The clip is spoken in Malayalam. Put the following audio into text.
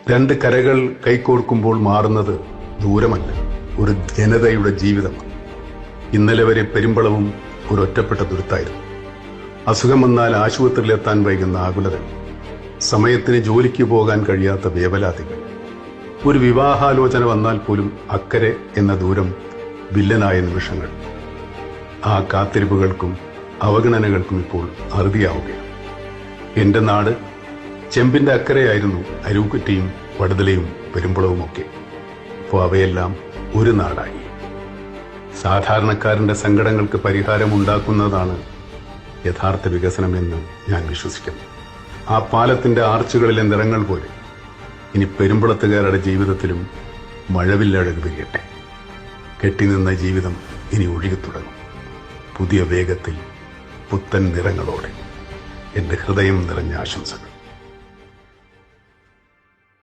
രണ്ട് കരകൾ കൈകോർക്കുമ്പോൾ മാറുന്നത് ദൂരമല്ല, ഒരു ജനതയുടെ ജീവിതമാണ്. ഇന്നലെ വരെ പെരുമ്പളവും ഒരു ഒറ്റപ്പെട്ട ദുരിതായിരുന്നു. അസുഖം വന്നാൽ ആശുപത്രിയിലെത്താൻ വൈകുന്ന ആകുലത, സമയത്തിന് ജോലിക്ക് പോകാൻ കഴിയാത്ത വേവലാതികൾ, ഒരു വിവാഹാലോചന വന്നാൽ പോലും അക്കരെ എന്ന ദൂരം വില്ലനായ നിമിഷങ്ങൾ. ആ കാത്തിരിപ്പുകൾക്കും അവഗണനകൾക്കും ഇപ്പോൾ അറുതിയാവുകയാണ്. എന്റെ നാട് ചെമ്പിന്റെ അക്കരെയായിരുന്നു അരൂക്കുറ്റിയും വടുതലയും പെരുമ്പളവുമൊക്കെ. ഇപ്പോൾ അവയെല്ലാം ഒരു നാടായി. സാധാരണക്കാരന്റെ സങ്കടങ്ങൾക്ക് പരിഹാരമുണ്ടാക്കുന്നതാണ് യഥാർത്ഥ വികസനമെന്ന് ഞാൻ വിശ്വസിക്കുന്നു. ആ പാലത്തിന്റെ ആർച്ചുകളിലെ നിറങ്ങൾ പോലെ ഇനി പെരുമ്പളത്തുകാരുടെ ജീവിതത്തിലും മഴവില്ലഴക് വിരിയട്ടെ. കെട്ടിനിന്ന ജീവിതം ഇനി ഒഴുകിത്തുടങ്ങും, പുതിയ വേഗത്തിൽ, പുത്തൻ നിറങ്ങളോടെ. എന്റെ ഹൃദയം നിറഞ്ഞ ആശംസകൾ.